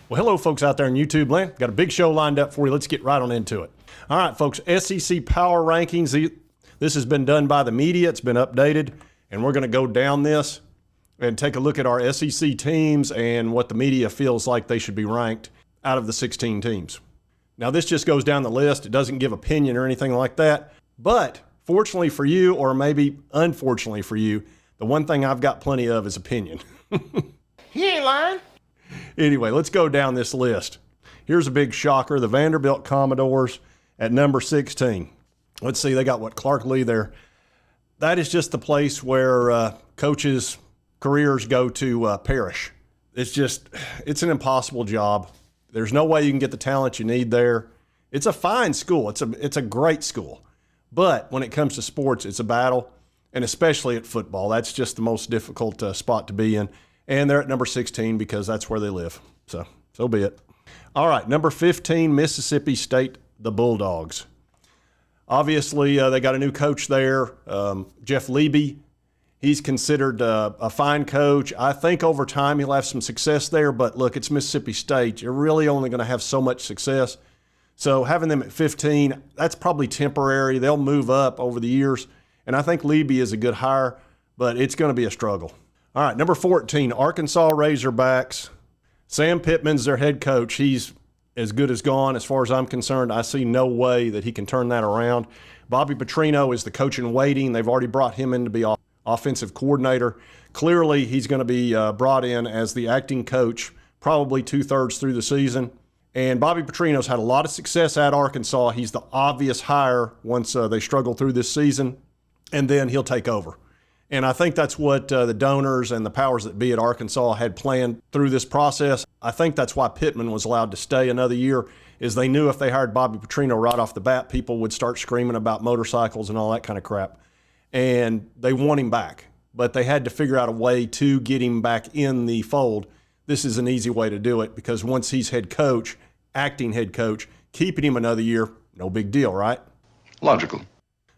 Well, hello, folks out there in YouTube land. Got a big show lined up for you. Let's get right on into it. All right, folks, SEC Power Rankings. This has been done by the media. It's been updated, and we're going to go down this and take a look at our SEC teams and what the media feels like they should be ranked out of the 16 teams. Now, this just goes down the list. It doesn't give opinion or anything like that. But fortunately for you, or maybe unfortunately for you, the one thing I've got plenty of is opinion. He ain't lying. Anyway, let's go down this list. Here's a big shocker. The Vanderbilt Commodores at number 16. Let's see, they got what, Clark Lee there. That is just the place where coaches' careers go to perish. It's an impossible job. There's no way you can get the talent you need there. It's a fine school. It's a great school. But when it comes to sports, it's a battle, and especially at football. That's just the most difficult spot to be in. And they're at number 16 because that's where they live. So be it. All right, number 15, Mississippi State, the Bulldogs. Obviously, they got a new coach there, Jeff Leby. He's considered a fine coach. I think over time he'll have some success there, but look, it's Mississippi State. You're really only going to have so much success. So having them at 15, that's probably temporary. They'll move up over the years, and I think Leby is a good hire, but it's going to be a struggle. All right, number 14, Arkansas Razorbacks. Sam Pittman's their head coach. He's as good as gone as far as I'm concerned. I see no way that he can turn that around. Bobby Petrino is the coach in waiting. They've already brought him in to be offensive coordinator. Clearly, he's going to be brought in as the acting coach probably 2/3 through the season. And Bobby Petrino's had a lot of success at Arkansas. He's the obvious hire once they struggle through this season, and then he'll take over. And I think that's what the donors and the powers that be at Arkansas had planned through this process. I think that's why Pittman was allowed to stay another year, is they knew if they hired Bobby Petrino right off the bat, people would start screaming about motorcycles and all that kind of crap. And they want him back, but they had to figure out a way to get him back in the fold. This is an easy way to do it because once he's head coach, acting head coach, keeping him another year, no big deal, right? Logical.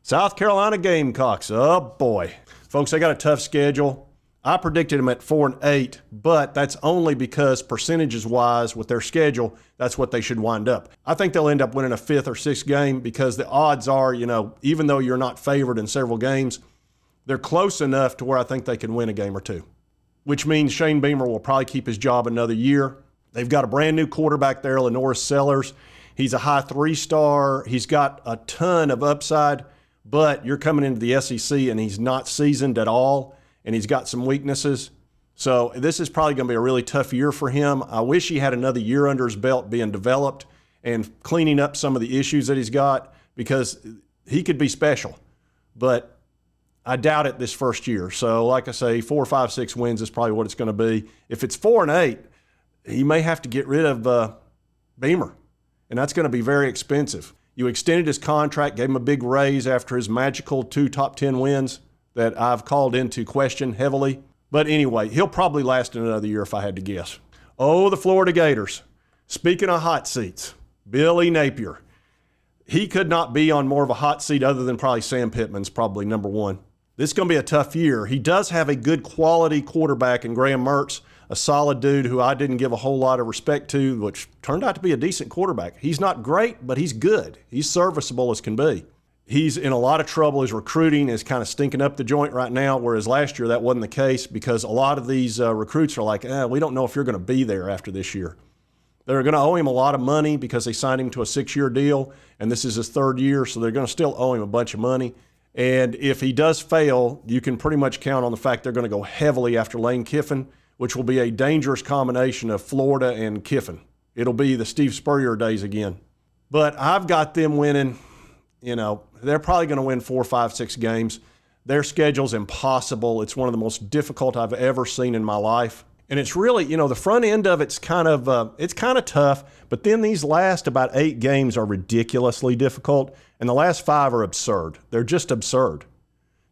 South Carolina Gamecocks, oh boy. Folks, they got a tough schedule. I predicted them at 4-8, but that's only because percentages-wise with their schedule, that's what they should wind up. I think they'll end up winning a 5th or 6th game because the odds are, even though you're not favored in several games, they're close enough to where I think they can win a game or two, which means Shane Beamer will probably keep his job another year. They've got a brand-new quarterback there, Lenore Sellers. He's a high 3-star. He's got a ton of upside. But you're coming into the SEC and he's not seasoned at all, and he's got some weaknesses. So this is probably going to be a really tough year for him. I wish he had another year under his belt being developed and cleaning up some of the issues that he's got, because he could be special. But I doubt it this first year. So like I say, 4, 5, 6 wins is probably what it's going to be. If it's 4-8, he may have to get rid of Beamer, and that's going to be very expensive. You extended his contract, gave him a big raise after his magical 2 top 10 wins that I've called into question heavily. But anyway, he'll probably last another year if I had to guess. Oh, the Florida Gators. Speaking of hot seats, Billy Napier. He could not be on more of a hot seat other than probably Sam Pittman's probably number 1. This is going to be a tough year. He does have a good quality quarterback in Graham Mertz, a solid dude who I didn't give a whole lot of respect to, which turned out to be a decent quarterback. He's not great, but he's good. He's serviceable as can be. He's in a lot of trouble. His recruiting is kind of stinking up the joint right now, whereas last year that wasn't the case because a lot of these recruits are like, we don't know if you're going to be there after this year. They're going to owe him a lot of money because they signed him to a 6-year deal, and this is his 3rd year, so they're going to still owe him a bunch of money. And if he does fail, you can pretty much count on the fact they're going to go heavily after Lane Kiffin, which will be a dangerous combination of Florida and Kiffin. It'll be the Steve Spurrier days again. But I've got them winning, they're probably going to win 4, 5, 6 games. Their schedule's impossible. It's one of the most difficult I've ever seen in my life. And it's really, the front end of it's kind of tough, but then these last about 8 games are ridiculously difficult, and the last 5 are absurd. They're just absurd.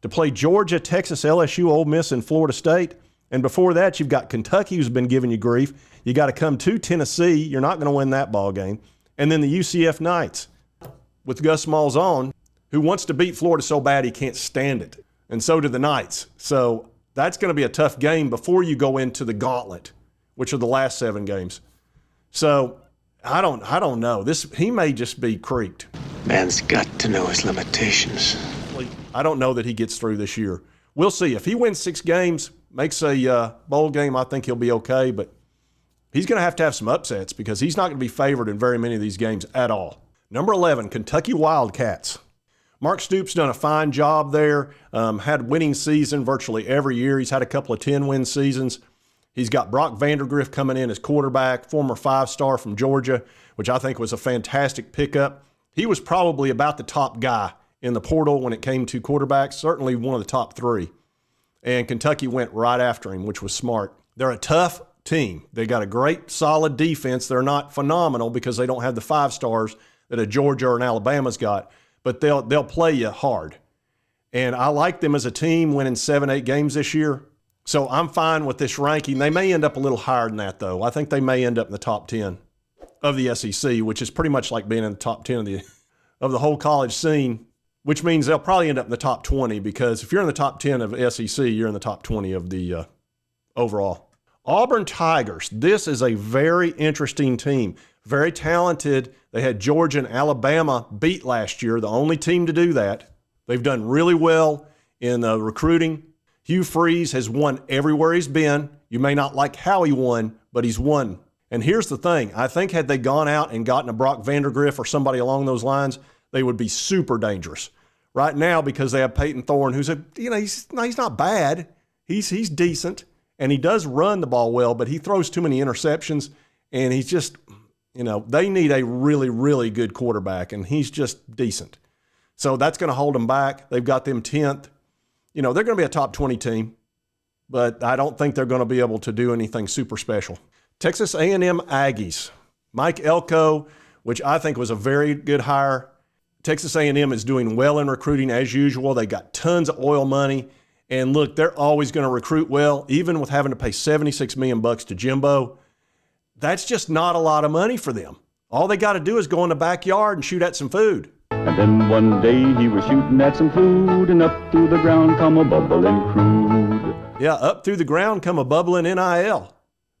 To play Georgia, Texas, LSU, Ole Miss, and Florida State, and before that, you've got Kentucky, who's been giving you grief. You got to come to Tennessee. You're not going to win that ball game. And then the UCF Knights with Gus Malzahn, who wants to beat Florida so bad he can't stand it. And so do the Knights. So that's going to be a tough game before you go into the gauntlet, which are the last 7 games. So I don't know. He may just be creaked. Man's got to know his limitations. I don't know that he gets through this year. We'll see. If he wins 6 games, makes a bowl game, I think he'll be okay. But he's going to have some upsets because he's not going to be favored in very many of these games at all. Number 11, Kentucky Wildcats. Mark Stoops done a fine job there. Had winning season virtually every year. He's had a couple of 10-win seasons. He's got Brock Vandergrift coming in as quarterback, former 5-star from Georgia, which I think was a fantastic pickup. He was probably about the top guy in the portal when it came to quarterbacks, certainly one of the top 3. And Kentucky went right after him, which was smart. They're a tough team. They got a great, solid defense. They're not phenomenal because they don't have the 5-stars that a Georgia or an Alabama's got, but they'll play you hard. And I like them as a team winning 7-8 games this year. So I'm fine with this ranking. They may end up a little higher than that, though. I think they may end up in the top 10 of the SEC, which is pretty much like being in the top 10 of the whole college scene, which means they'll probably end up in the top 20 because if you're in the top 10 of SEC, you're in the top 20 of the overall. Auburn Tigers. This is a very interesting team. Very talented. They had Georgia and Alabama beat last year, the only team to do that. They've done really well in recruiting. Hugh Freeze has won everywhere he's been. You may not like how he won, but he's won. And here's the thing. I think had they gone out and gotten a Brock Vandergrift or somebody along those lines, they would be super dangerous. Right now, because they have Peyton Thorne, who's he's not bad. He's decent, and he does run the ball well, but he throws too many interceptions, and he's just, they need a really, really good quarterback, and he's just decent. So that's going to hold them back. They've got them 10th. They're going to be a top 20 team, but I don't think they're going to be able to do anything super special. Texas A&M Aggies. Mike Elko, which I think was a very good hire. Texas A&M is doing well in recruiting as usual. They got tons of oil money. And look, they're always going to recruit well, even with having to pay $76 million to Jimbo. That's just not a lot of money for them. All they got to do is go in the backyard and shoot at some food. And then one day he was shooting at some food, and up through the ground come a bubbling crude. Yeah, up through the ground come a bubbling NIL.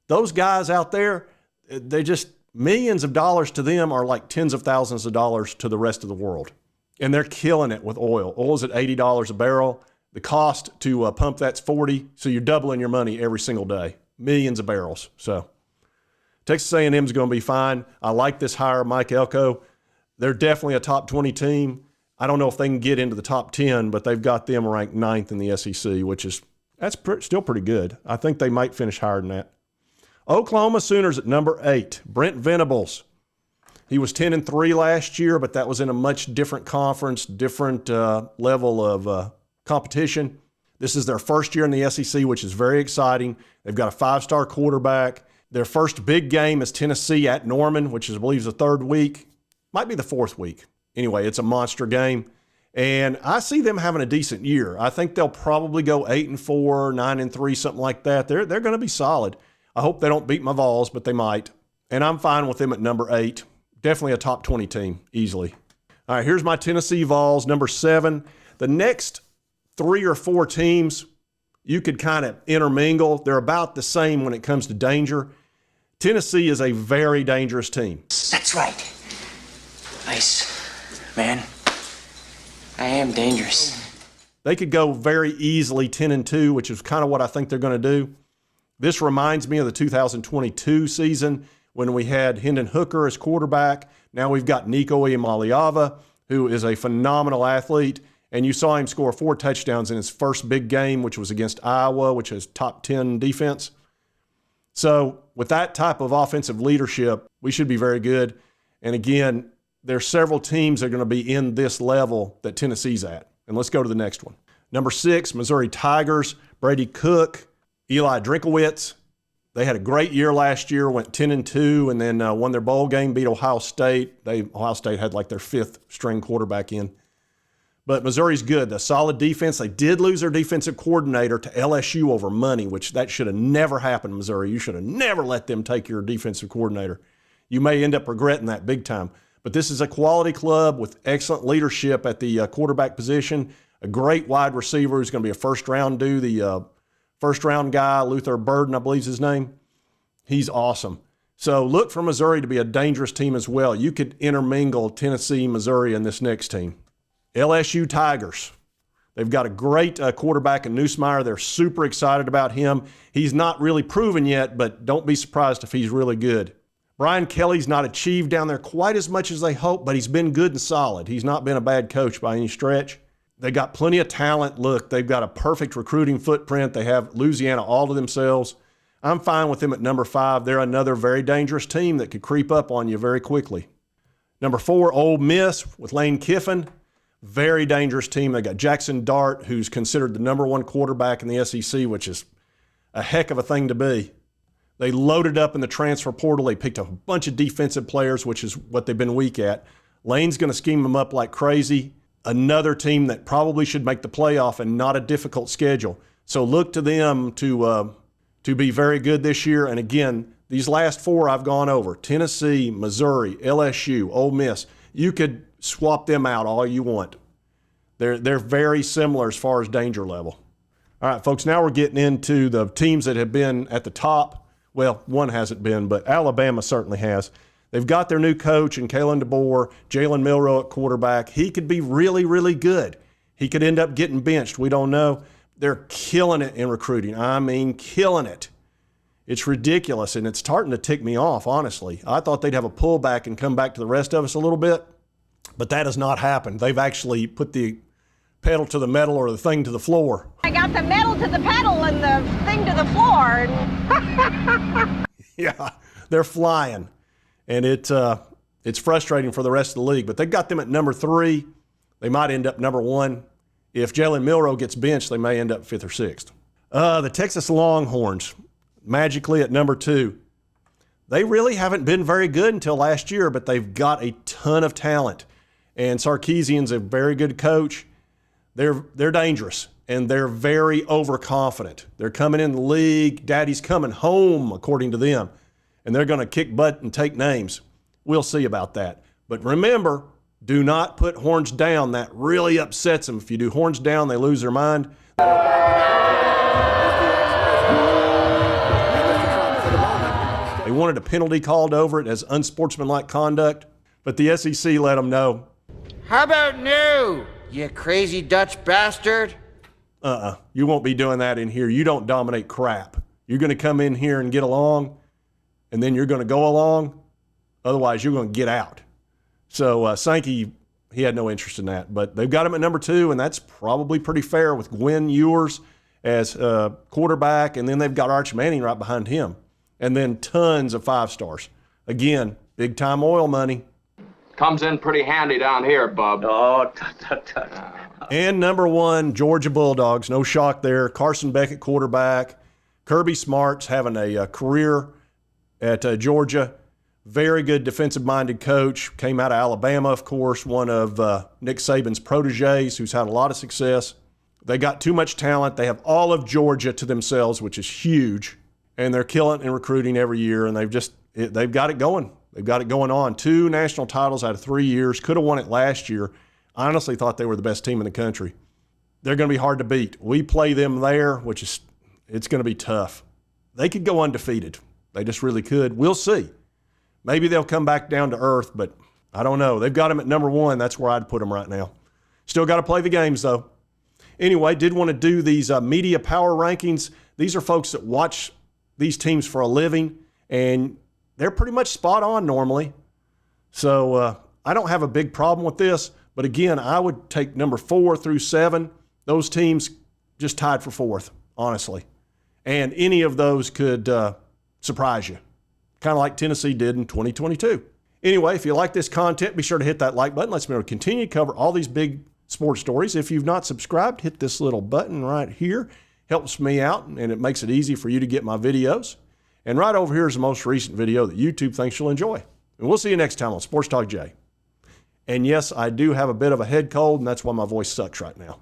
Those guys out there, they just, millions of dollars to them are like tens of thousands of dollars to the rest of the world. And they're killing it with oil. Oil's at $80 a barrel. The cost to pump that's $40, so you're doubling your money every single day. Millions of barrels. So Texas A&M is going to be fine. I like this hire, Mike Elko. They're definitely a top 20 team. I don't know if they can get into the top 10, but they've got them ranked 9th in the SEC, that's still pretty good. I think they might finish higher than that. Oklahoma Sooners at number 8. Brent Venables. He was 10-3 last year, but that was in a much different conference, different level of competition. This is their first year in the SEC, which is very exciting. They've got a 5-star quarterback. Their first big game is Tennessee at Norman, which is, I believe, is the 3rd week. Might be the 4th week. Anyway, it's a monster game. And I see them having a decent year. I think they'll probably go 8-4, 9-3, something like that. They're going to be solid. I hope they don't beat my Vols, but they might. And I'm fine with them at number 8. Definitely a top 20 team, easily. All right, here's my Tennessee Vols, number 7. The next 3 or 4 teams, you could kind of intermingle. They're about the same when it comes to danger. Tennessee is a very dangerous team. That's right. Nice, man. I am dangerous. They could go very easily 10-2, which is kind of what I think they're going to do. This reminds me of the 2022 season when we had Hendon Hooker as quarterback. Now we've got Nico Iamaleava, who is a phenomenal athlete, and you saw him score 4 touchdowns in his first big game, which was against Iowa, which is top 10 defense. So with that type of offensive leadership, we should be very good. And again, there's several teams that are going to be in this level that Tennessee's at. And let's go to the next one. Number 6, Missouri Tigers, Brady Cook, Eli Drinkowitz. They had a great year last year, went 10-2, and then won their bowl game, beat Ohio State. Ohio State had like their 5th string quarterback in. But Missouri's good. The solid defense. They did lose their defensive coordinator to LSU over money, which that should have never happened, Missouri. You should have never let them take your defensive coordinator. You may end up regretting that big time. But this is a quality club with excellent leadership at the quarterback position, a great wide receiver who's going to be a first-round dude, the first-round guy, Luther Burden, I believe is his name. He's awesome. So look for Missouri to be a dangerous team as well. You could intermingle Tennessee, Missouri in this next team. LSU Tigers. They've got a great quarterback in Nussmeier. They're super excited about him. He's not really proven yet, but don't be surprised if he's really good. Brian Kelly's not achieved down there quite as much as they hoped, but he's been good and solid. He's not been a bad coach by any stretch. They got plenty of talent. Look, they've got a perfect recruiting footprint. They have Louisiana all to themselves. I'm fine with them at number 5. They're another very dangerous team that could creep up on you very quickly. Number 4, Ole Miss with Lane Kiffin. Very dangerous team. They got Jackson Dart, who's considered the number 1 quarterback in the SEC, which is a heck of a thing to be. They loaded up in the transfer portal. They picked up a bunch of defensive players, which is what they've been weak at. Lane's going to scheme them up like crazy. Another team that probably should make the playoff and not a difficult schedule. So look to them to be very good this year. And again, these last 4 I've gone over: Tennessee, Missouri, LSU, Ole Miss. You could swap them out all you want. They're very similar as far as danger level. All right, folks, now we're getting into the teams that have been at the top. Well, one hasn't been, but Alabama certainly has. They've got their new coach in Kalen DeBoer, Jalen Milroe at quarterback. He could be really, really good. He could end up getting benched. We don't know. They're killing it in recruiting. I mean, killing it. It's ridiculous, and it's starting to tick me off, honestly. I thought they'd have a pullback and come back to the rest of us a little bit, but that has not happened. They've actually put the pedal to the metal or the thing to the floor. I got the metal to the pedal and the thing to the floor. Yeah, they're flying, and it's frustrating for the rest of the league. But they got them at number 3. They might end up number 1. If Jalen Milroe gets benched, they may end up 5th or 6th. The Texas Longhorns, magically at number 2. They really haven't been very good until last year, but they've got a ton of talent. And Sarkisian's a very good coach. They're dangerous, and they're very overconfident. They're coming in the league. Daddy's coming home, according to them, and they're going to kick butt and take names. We'll see about that. But remember, do not put horns down. That really upsets them. If you do horns down, they lose their mind. They wanted a penalty called over it as unsportsmanlike conduct, but the SEC let them know. How about no, you crazy Dutch bastard? You won't be doing that in here. You don't dominate crap. You're going to come in here and get along, and then you're going to go along. Otherwise, you're going to get out. So Sankey, he had no interest in that. But they've got him at number 2, and that's probably pretty fair with Gwen Ewers as quarterback, and then they've got Arch Manning right behind him. And then tons of 5-stars. Again, big-time oil money. Comes in pretty handy down here, bub. Oh, tut. And number 1, Georgia Bulldogs. No shock there. Carson Beckett, quarterback. Kirby Smart's having a career at Georgia. Very good defensive-minded coach. Came out of Alabama, of course, one of Nick Saban's proteges who's had a lot of success. They got too much talent. They have all of Georgia to themselves, which is huge. And they're killing it in recruiting every year, and they've got it going. They've got it going on. 2 national titles out of 3 years. Could have won it last year. I honestly thought they were the best team in the country. They're going to be hard to beat. We play them there, it's going to be tough. They could go undefeated. They just really could. We'll see. Maybe they'll come back down to earth, but I don't know. They've got them at number 1. That's where I'd put them right now. Still got to play the games, though. Anyway, did want to do these media power rankings. These are folks that watch these teams for a living, and they're pretty much spot on normally. So I don't have a big problem with this, but again, I would take number 4 through 7. Those teams just tied for 4th, honestly. And any of those could surprise you, kind of like Tennessee did in 2022. Anyway, if you like this content, be sure to hit that like button. Let's be able to continue to cover all these big sports stories. If you've not subscribed, hit this little button right here. Helps me out, and it makes it easy for you to get my videos. And right over here is the most recent video that YouTube thinks you'll enjoy. And we'll see you next time on Sports Talk Jay. And yes, I do have a bit of a head cold, and that's why my voice sucks right now.